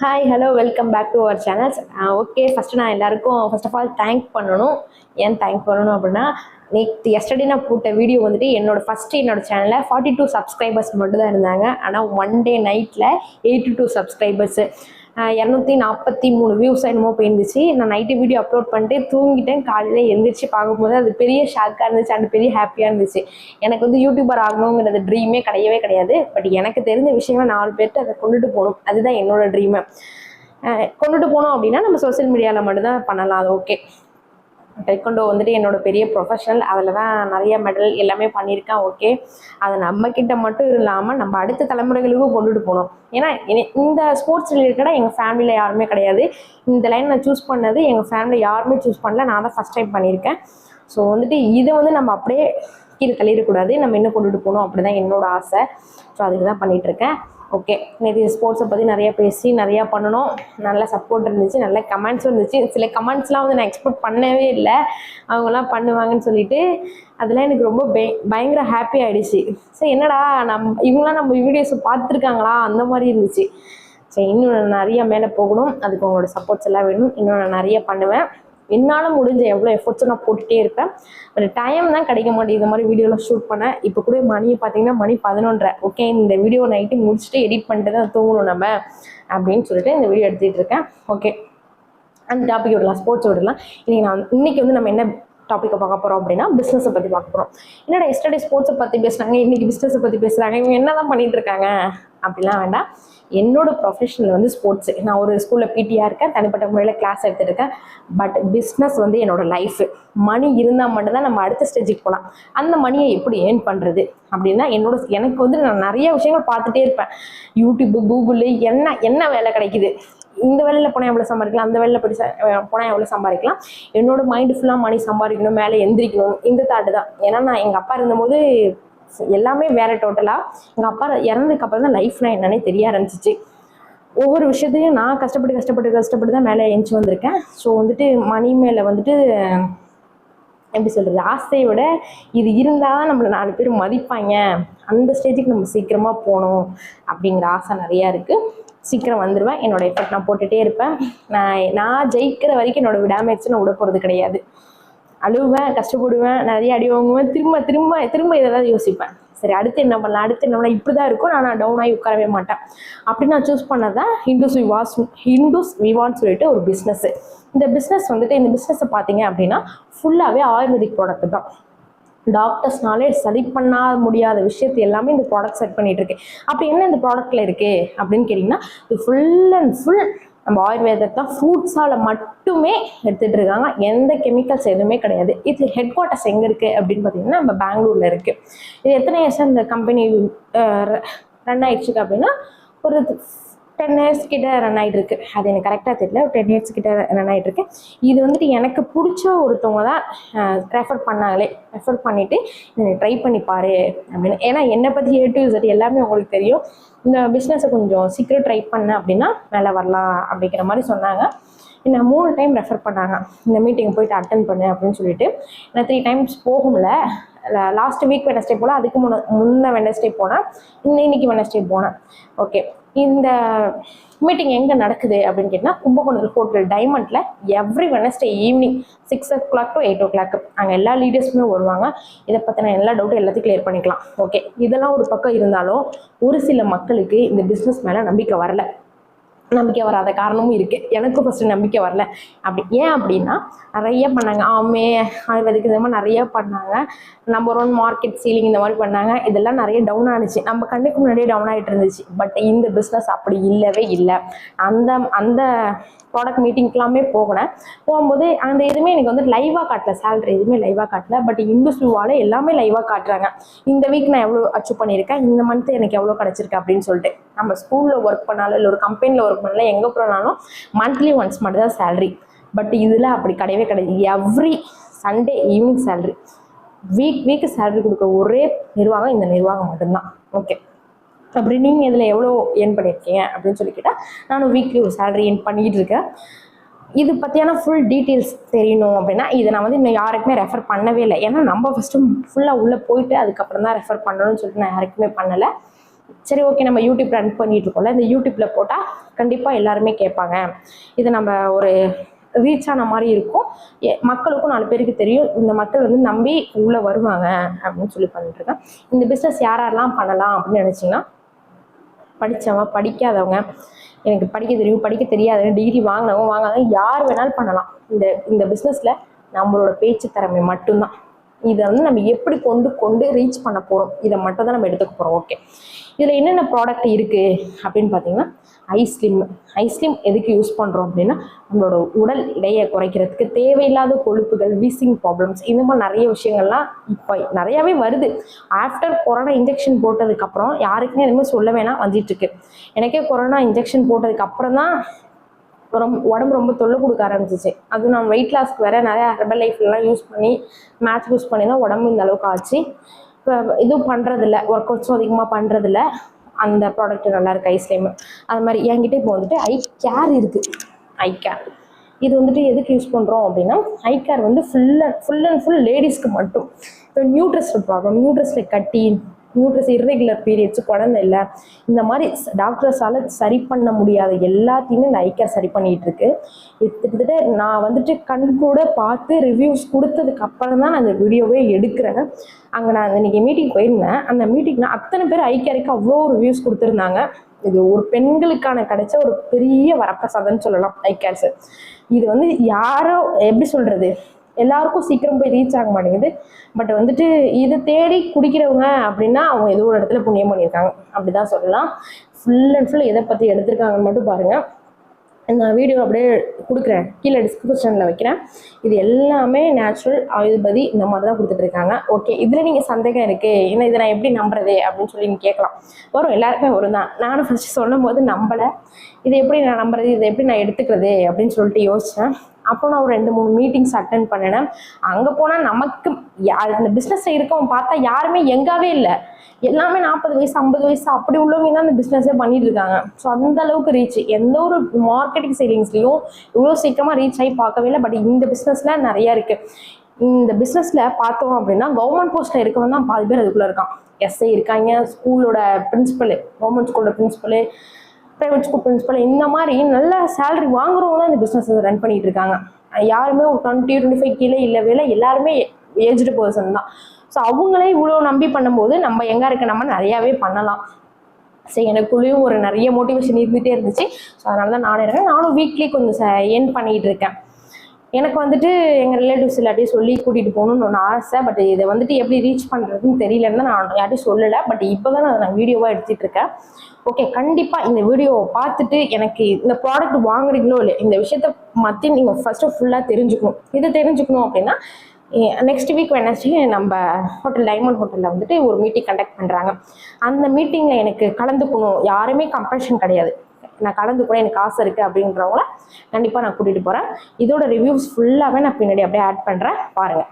Hi hello welcome back to our channels. Okay, first நான் எல்லாருக்கும் first of all thank பண்ணணும். ஏன் thank பண்ணணும் அப்படின்னா, எஸ்டர்டே நான் போட்ட வீடியோ வந்துட்டு என்னோட சேனலில் 42 சப்ஸ்கிரைபர்ஸ் மட்டும் தான் இருந்தாங்க. ஆனால் ஒன் டே நைட்டில் 82 சப்ஸ்கிரைபர்ஸு, 243 வியூஸ் என்னமோ போயிருந்துச்சு. நான் நைட்டு வீடியோ அப்லோட் பண்ணிட்டு தூங்கிட்டேன். காலையில் எழுந்திரிச்சு பார்க்கும்போது அது பெரிய ஷாக்காக இருந்துச்சு அண்ட் பெரிய ஹாப்பியாக இருந்துச்சு. எனக்கு வந்து யூடியூபர் ஆகணுங்கிறது ட்ரீமே கிடையவே கிடையாது. பட் எனக்கு தெரிஞ்ச விஷயங்களை 4 பேர்ட்டு அதை கொண்டுட்டு போகணும், அதுதான் என்னோட ட்ரீமை. கொண்டுட்டு போனோம் அப்படின்னா நம்ம சோசியல் மீடியாவில் மட்டும்தான் பண்ணலாம். அது ஓகே. டெக்வண்டோ வந்துட்டு என்னோட பெரிய ப்ரொஃபஷனல், அதில் தான் நிறைய மெடல் எல்லாமே பண்ணியிருக்கேன். ஓகே, அதை நம்மக்கிட்ட மட்டும் இல்லாமல் நம்ம அடுத்த தலைமுறைகளுக்கும் கொண்டுட்டு போகணும். ஏன்னா இந்த ஸ்போர்ட்ஸ் ரிலேட்டடாக எங்கள் ஃபேமிலியில் யாருமே கிடையாது. இந்த லைன் நான் சூஸ் பண்ணது எங்கள் ஃபேமிலியில் யாருமே சூஸ் பண்ணல, நான் தான் ஃபஸ்ட் டைம் பண்ணியிருக்கேன். ஸோ வந்துட்டு இதை வந்து நம்ம அப்படியே கீழே தள்ளிடக்கூடாது, நம்ம இன்னும் கொண்டுட்டு போகணும், அப்படி தான் என்னோட ஆசை. ஸோ அதுக்கு தான் பண்ணிகிட்ருக்கேன். ஓகே, நேற்று ஸ்போர்ட்ஸை பற்றி நிறையா பேசி நிறையா பண்ணணும். நல்ல சப்போர்ட் இருந்துச்சு, நல்ல கமெண்ட்ஸும் இருந்துச்சு. சில கமெண்ட்ஸ்லாம் வந்து நான் எக்ஸ்பெக்ட் பண்ணவே இல்லை, அவங்களாம் பண்ணுவாங்கன்னு சொல்லிட்டு. அதெல்லாம் எனக்கு ரொம்ப பயங்கர ஹாப்பி ஆகிடுச்சு. சரி, என்னடா இவங்களாம் நம்ம வீடியோஸை பார்த்துருக்காங்களா அந்த மாதிரி இருந்துச்சு. சரி, இன்னும் நான் நிறையா மேலே போகணும், அதுக்கு உங்களோட சப்போர்ட்ஸ் எல்லாம் வேணும். இன்னும் நான் நிறைய பண்ணுவேன். என்னால் முடிஞ்ச எவ்வளோ எஃபர்ட்ஸும் நான் போட்டுகிட்டே இருப்பேன். ஒரு டைம் தான் கிடைக்க மாட்டேங்குது இந்த மாதிரி வீடியோலாம் ஷூட் பண்ணேன். இப்போ கூட மணியை பார்த்தீங்கன்னா மணி 11:30. ஓகே, இந்த வீடியோ நைட்டு முடிச்சுட்டு எடிட் பண்ணிட்டு தான் தூங்கணும் நம்ம அப்படின்னு சொல்லிட்டு இந்த வீடியோ எடுத்துகிட்டு இருக்கேன். ஓகே, அந்த டாபிக் விடலாம், ஸ்போர்ட்ஸ் விடலாம். இன்னைக்கு வந்து நம்ம என்ன டாப்பிக்கை பார்க்க போகிறோம் அப்படின்னா, பிஸ்னஸை பற்றி பார்க்க போகிறோம். என்னடா எஸ்டர்டே ஸ்போர்ட்ஸை பற்றி பேசுகிறாங்க, இன்றைக்கி பிஸ்னஸை பற்றி பேசுகிறாங்க, இவங்க என்ன தான் பண்ணிகிட்டு இருக்காங்க அப்படிலாம் வேண்டாம். என்னோட ப்ரொஃபஷனல் வந்து ஸ்போர்ட்ஸு. நான் ஒரு ஸ்கூலில் பிடியாக இருக்கேன், தனிப்பட்ட முறையில் கிளாஸ் எடுத்துகிட்டு இருக்கேன். பட் பிஸ்னஸ் வந்து என்னோடய லைஃபு. மணி இருந்தால் மட்டும்தான் நம்ம அடுத்த ஸ்டேஜுக்கு போகலாம். அந்த மணியை எப்படி ஏர்ன் பண்ணுறது அப்படின்னா, எனக்கு வந்து நான் நிறைய விஷயங்கள் பார்த்துட்டே இருப்பேன். யூடியூப்பு, கூகுளு, என்ன வேலை கிடைக்குது, இந்த வேலையில் போனால் எவ்வளோ சம்பாதிக்கலாம், அந்த வேலையில் போனால் எவ்வளோ சம்பாதிக்கலாம். என்னோட மைண்டு ஃபுல்லாக மணி சம்பாதிக்கணும், மேலே எந்திரிக்கணும், இந்த தாட்டு தான். ஏன்னா நான் எங்கள் அப்பா இருந்தபோது எல்லாமே வேற டோட்டலாக. எங்கள் அப்பா இறந்ததுக்கு அப்புறம் தான் லைஃப்லாம் என்னன்னே தெரிய ஆரம்பிச்சிச்சு. ஒவ்வொரு விஷயத்தையும் நான் கஷ்டப்பட்டு தான் மேலே எழுந்துச்சி வந்திருக்கேன். ஸோ வந்துட்டு மணி மேலே வந்துட்டு எப்படி சொல்கிறது, ஆசையை விட இது இருந்தால் தான் நம்மளை 4 பேர் மதிப்பாங்க, அந்த ஸ்டேஜுக்கு நம்ம சீக்கிரமாக போகணும் அப்படிங்கிற ஆசை நிறையா இருக்குது. சீக்கிரம் வந்துடுவேன். என்னோடய எஃபர்ட் நான் போட்டுகிட்டே இருப்பேன். நான் ஜெயிக்கிற வரைக்கும் என்னோடய விடாமுயற்சி நான் விட போகிறது கிடையாது. அழுவேன், கஷ்டப்படுவேன், நிறைய அடி வாங்குவேன், திரும்ப இதெல்லாம் யோசிப்பேன். சரி, அடுத்து என்ன பண்ணலாம், இப்படி தான் இருக்கும், நான் டவுன் ஆகி உட்காரவே மாட்டேன். அப்படி நான் சூஸ் பண்ணதான் இண்டூஸ் விவான்னு சொல்லிட்டு ஒரு பிஸ்னஸ்ஸு. இந்த பிஸ்னஸ் வந்துட்டு, இந்த பிஸ்னஸை பார்த்தீங்க அப்படின்னா ஃபுல்லாகவே ஆயுர்வேதிக் ப்ராடக்ட் தான். டாக்டர்ஸ்னாலே சரி பண்ண முடியாத விஷயத்தை எல்லாமே இந்த ப்ராடக்ட் செட் பண்ணிட்டு இருக்கு. அப்படி என்ன இந்த ப்ராடக்ட்ல இருக்கு அப்படின்னு கேட்டிங்கன்னா, இது ஃபுல் அண்ட் ஃபுல் நம்ம ஆயுர்வேதத்தை ஃப்ரூட்ஸால் மட்டுமே எடுத்துகிட்டு இருக்காங்க. எந்த கெமிக்கல்ஸ் எதுவுமே கிடையாது. இது ஹெட் குவார்ட்டர்ஸ் எங்கே இருக்குது அப்படின்னு பார்த்தீங்கன்னா, நம்ம பெங்களூரில் இருக்குது. இது எத்தனை இயர்ஸாக இந்த கம்பெனி ரன் ஆயிடுச்சு அப்படின்னா, ஒரு 10 years கிட்ட ரன் ஆகிட்டு இருக்கு. அது எனக்கு கரெக்டாக தெரியல, ஒரு 10 years கிட்ட ரன் ஆகிட்டு இருக்கு. இது வந்துட்டு எனக்கு பிடிச்ச ஒருத்தவங்க தான் ரெஃபர் பண்ணிவிட்டு இதை ட்ரை பண்ணி பாரு அப்படின்னு. ஏன்னா என்னை பற்றி A to Z எல்லாமே உங்களுக்கு தெரியும். இந்த பிஸ்னஸை கொஞ்சம் சீக்கிரம் ட்ரை பண்ண அப்படின்னா மேலே வரலாம் அப்படிங்கிற மாதிரி சொன்னாங்க. என்னை 3 டைம் ரெஃபர் பண்ணாங்க, இந்த மீட்டிங் போயிட்டு அட்டன் பண்ணு அப்படின்னு சொல்லிட்டு. நான் 3 times போகும்ல. லாஸ்ட் வீக் வெனஸ்டே போல், அதுக்கு முன்ன வெனஸ்டே போனேன், இன்னைக்கு வெனஸ்டே போனேன். ஓகே, இந்த மீட்டிங் எங்கே நடக்குது அப்படின்னு கேட்டால், கும்பகோணத்தில் ஹோட்டல் டைமண்டில் every wednesday evening 6 o'clock to 8 o'clock அங்கே எல்லா லீடர்ஸுமே வருவாங்க. இதை பற்றின எல்லா டவுட்டும் எல்லாத்தையும் கிளியர் பண்ணிக்கலாம். ஓகே, இதெல்லாம் ஒரு பக்கம் இருந்தாலும் ஒரு சில மக்களுக்கு இந்த பிஸ்னஸ் மேலே நம்பிக்கை வராத காரணமும் இருக்குது. எனக்கும் ஃபஸ்ட்டு நம்பிக்கை வரல. ஏன் அப்படின்னா, நிறைய பண்ணாங்க. ஆயுர்வேதிக் இந்த மாதிரி நிறைய பண்ணாங்க. நம்பர் 1 மார்க்கெட் சீலிங் இந்த மாதிரி பண்ணாங்க. இதெல்லாம் நிறைய டவுன் ஆனிச்சு, நம்ம கண்ணுக்கு முன்னாடியே டவுன் ஆகிட்டு இருந்துச்சு. பட் இந்த பிஸ்னஸ் அப்படி இல்லவே இல்லை. அந்த ப்ராடக்ட் மீட்டிங்க்கெல்லாமே போகும்போது அந்த எதுவுமே எனக்கு வந்து லைவாக காட்டல, சேலரி எதுவுமே லைவாக காட்டல. பட் இண்டஸ்ட்ரிவால் எல்லாமே லைவாக காட்டுறாங்க. இந்த வீக் நான் எவ்வளோ அச்சீவ் பண்ணியிருக்கேன், இந்த மந்த் எனக்கு எவ்வளோ கிடச்சிருக்கு அப்படின்னு சொல்லிட்டு. நம்ம ஸ்கூலில் ஒர்க் பண்ணாலும் இல்லை ஒரு கம்பெனியில் ஒர்க் பண்ணாலும் எங்கே போனாலும் மந்த்லி ஒன்ஸ் மட்டும் தான் சேலரி. பட் இதில் அப்படி கிடையவே கிடையாது. Every Sunday evening salary. Week salary கொடுக்க ஒரே நிர்வாகம் இந்த நிர்வாகம் மட்டும்தான். ஓகே, அப்படி நீங்கள் இதில் எவ்வளோ ஏர்ன் பண்ணியிருக்கீங்க அப்படின்னு சொல்லி கேட்டால், நானும் வீக்லி ஒரு சேலரி ஏர்ன் பண்ணிக்கிட்டு இருக்கேன். இது பற்றியான ஃபுல் டீட்டெயில்ஸ் தெரியணும் அப்படின்னா, இதை நான் வந்து இன்னும் யாருக்குமே ரெஃபர் பண்ணவே இல்லை. ஏன்னா நம்ம ஃபஸ்ட்டு ஃபுல்லாக உள்ளே போயிட்டு அதுக்கப்புறம் தான் ரெஃபர் பண்ணணும்னு சொல்லிட்டு நான் யாருக்குமே பண்ணலை. சரி ஓகே, நம்ம யூடியூப் ரன் பண்ணிட்டு இருக்கோம்ல, இந்த யூடியூப்ல போட்டால் கண்டிப்பாக எல்லாருமே கேட்பாங்க, இது நம்ம ஒரு ரீச் ஆன மாதிரி இருக்கும், மக்களுக்கும் 4 பேருக்கு தெரியும், இந்த மக்கள் வந்து நம்பி உள்ளே வருவாங்க அப்படின்னு சொல்லி பண்ணிட்டு இருக்கேன். இந்த பிஸ்னஸ் யாரெல்லாம் பண்ணலாம் அப்படின்னு நினச்சிங்கன்னா, படித்தவங்க, படிக்காதவங்க, எனக்கு படிக்க தெரியும், படிக்க தெரியாது, டிகிரி வாங்கினவங்க வாங்காதவங்க யார் வேணாலும் பண்ணலாம். இந்த பிஸ்னஸில் நம்மளோட பேச்சு திறமை மட்டும்தான். இதை வந்து நம்ம எப்படி கொண்டு ரீச் பண்ண போகிறோம், இதை மட்டும் தான் நம்ம எடுத்துக்க போகிறோம். ஓகே, இதில் என்னென்ன ப்ராடக்ட் இருக்குது அப்படின்னு பார்த்தீங்கன்னா, ஐஸ்லிம் எதுக்கு யூஸ் பண்ணுறோம் அப்படின்னா, நம்மளோட உடல் எடையை குறைக்கிறதுக்கு, தேவையில்லாத கொழுப்புகள், வீசிங் ப்ராப்ளம்ஸ், இந்த மாதிரி நிறைய விஷயங்கள்லாம் இப்போ நிறையாவே வருது. ஆஃப்டர் கொரோனா இன்ஜெக்ஷன் போட்டதுக்கப்புறம் யாருக்குமே எதுவுமே சொல்ல வேணாம், வந்துட்டுருக்கு. எனக்கே கொரோனா இன்ஜெக்ஷன் போட்டதுக்கப்புறம் தான் உடம்பு ரொம்ப தொல்லை கொடுக்க ஆரம்பிச்சிச்சு. அதுவும் நான் வெயிட் லாஸ்க்கு வேற நிறையா ஹெர்பல் லைஃப்லாம் யூஸ் பண்ணி, மேட்ச் யூஸ் பண்ணி தான் உடம்பு இந்த அளவுக்கு ஆச்சு. இப்போ இதுவும் பண்ணுறதில்ல, ஒர்க் அவுட்ஸும் அதிகமாக பண்ணுறதில்ல. அந்த ப்ராடக்ட் நல்லா இருக்குது, ஐஸ்லேம். அது மாதிரி என்கிட்ட இப்போ வந்துட்டு ஐ கேர் இருக்குது. ஐ கேர் இது வந்துட்டு எதுக்கு யூஸ் பண்ணுறோம் அப்படின்னா, ஐ கேர் வந்து ஃபுல் அண்ட் ஃபுல் லேடிஸ்க்கு மட்டும். இப்போ நியூட்ரஸில் ப்ராப்ளம், நியூட்ரஸில் கட்டி, நியூட்ரஸ் இர்ரெகுலர் பீரியட்ஸ், குழந்தை இல்லை, இந்த மாதிரி டாக்டர்ஸால் சரி பண்ண முடியாத எல்லாத்தையுமே இந்த ஐ கேர் சரி பண்ணிகிட்டு இருக்கு. கிட்டத்தட்ட நான் வந்துட்டு கண் கூட பார்த்து ரிவ்யூஸ் கொடுத்ததுக்கு அப்புறம் தான் நான் அந்த வீடியோவே எடுக்கிறேன். அங்கே நான் இன்னைக்கு மீட்டிங் போயிருந்தேன். அந்த மீட்டிங்கில் அத்தனை பேர் ஐ கேருக்கு அவ்வளோ ரிவ்யூஸ் கொடுத்துருந்தாங்க. இது ஒரு பெண்களுக்கான கிடைச்ச ஒரு பெரிய வரப்பிரசாதம்னு சொல்லலாம் ஐ கேர்ஸ். இது வந்து யாரோ எப்படி சொல்கிறது, எல்லாருக்கும் சீக்கிரம் போய் ரீச் ஆக மாட்டேங்குது. பட் வந்துட்டு இது தேடி குடிக்கிறவங்க அப்படின்னா அவங்க ஏதோ ஒரு இடத்துல புண்ணியம் பண்ணியிருக்காங்க அப்படிதான் சொல்லலாம். ஃபுல் அண்ட் ஃபுல் எதை பற்றி எடுத்திருக்காங்கன்னு மட்டும் பாருங்கள். நான் வீடியோ அப்படியே கொடுக்குறேன், கீழே டிஸ்கிரிப்ஷனில் வைக்கிறேன். இது எல்லாமே நேச்சுரல் ஆயுர்வேதி இந்த மாதிரி தான் கொடுத்துட்ருக்காங்க. ஓகே, இதில் நீங்கள் சந்தேகம் இருக்குது, ஏன்னா இதை நான் எப்படி நம்புறது அப்படின்னு சொல்லி நீங்கள் கேட்கலாம். வரும், எல்லாருக்குமே வரும் தான். நானும் ஃபஸ்ட்டு சொல்லும் போது நம்பலை, இதை எப்படி நான் நம்புறது, இதை எப்படி நான் எடுத்துக்கிறது அப்படின்னு சொல்லிட்டு யோசித்தேன். அப்போ நான் ஒரு 2-3 மீட்டிங்ஸ் அட்டன் பண்ணினேன். அங்கே போனால் நமக்கு இந்த பிஸ்னஸில் இருக்கவங்க பார்த்தா யாருமே எங்காவே இல்லை, எல்லாமே 40 வயசு 50 வயசு அப்படி உள்ளவங்க தான் இந்த பிஸ்னஸே பண்ணிட்டு இருக்காங்க. ஸோ அந்த அளவுக்கு ரீச் எந்த ஒரு மார்க்கெட்டிங் சேலிங்ஸ்லையும் இவ்வளோ சீக்கிரமாக ரீச் ஆகி பார்க்கவே இல்லை. பட் இந்த பிஸ்னஸில் நிறையா இருக்குது. இந்த பிஸ்னஸில் பார்த்தோம் அப்படின்னா, கவர்மெண்ட் போஸ்ட்டில் இருக்கவங்க தான் பாதி பேர் அதுக்குள்ளே இருக்கான். எஸ்ஐ இருக்காங்க, ஸ்கூலோட பிரின்சிபலு, கவர்மெண்ட் ஸ்கூலோட பிரின்சிபலு, ப்ரைவேட் ஸ்கூல் பிரின்சிபல், இந்த மாதிரி நல்ல சேலரி வாங்குறவங்க தான் இந்த பிஸ்னஸ் ரன் பண்ணிட்டு இருக்காங்க. யாருமே ஒரு 20-25 கீழே இல்லவே இல்லை, எல்லாருமே ஏஜ்டு பர்சன் தான். ஸோ அவங்களே இவ்வளோ நம்பி பண்ணும்போது நம்ம எங்கே இருக்க நம்ம நிறையாவே பண்ணலாம். சரி, எனக்குள்ளேயும் ஒரு நிறைய மோட்டிவேஷன் இருந்துகிட்டே இருந்துச்சு. ஸோ அதனால தான் நானும் வீக்லி கொஞ்சம் ஏர்ன் பண்ணிகிட்டு இருக்கேன். எனக்கு வந்துட்டு எங்கள் ரிலேட்டிவ்ஸ் எல்லாத்தையும் சொல்லி கூட்டிகிட்டு போகணுன்னு ஒன்று ஆசை. பட் இதை வந்துட்டு எப்படி ரீச் பண்ணுறதுன்னு தெரியலன்னு தான் நான் யார்ட்டையும் சொல்லலை. பட் இப்போ தான் நான் வீடியோவாக எடுத்துகிட்டு இருக்கேன். ஓகே, கண்டிப்பாக இந்த வீடியோவை பார்த்துட்டு எனக்கு இந்த ப்ராடக்ட் வாங்குறீங்களோ இல்லை, இந்த விஷயத்தை பற்றி நீங்கள் ஃபஸ்ட்டு ஃபுல்லாக தெரிஞ்சுக்கணும். இது தெரிஞ்சுக்கணும் அப்படின்னா நெக்ஸ்ட் வீக் வெட்னஸ்டே நம்ம டைமண்ட் ஹோட்டலில் வந்துட்டு ஒரு மீட்டிங் கண்டக்ட் பண்ணுறாங்க. அந்த மீட்டிங்கில் எனக்கு கலந்துக்கணும், யாருமே கம்பல்ஷன் கிடையாது, நான் கலந்துக்கூட எனக்கு ஆசை இருக்குது அப்படின்றவங்கள கண்டிப்பாக நான் கூட்டிகிட்டு போகிறேன். இதோட ரிவ்யூஸ் ஃபுல்லாகவே நான் பின்னாடி அப்படியே ஆட் பண்ணுறேன், பாருங்கள்.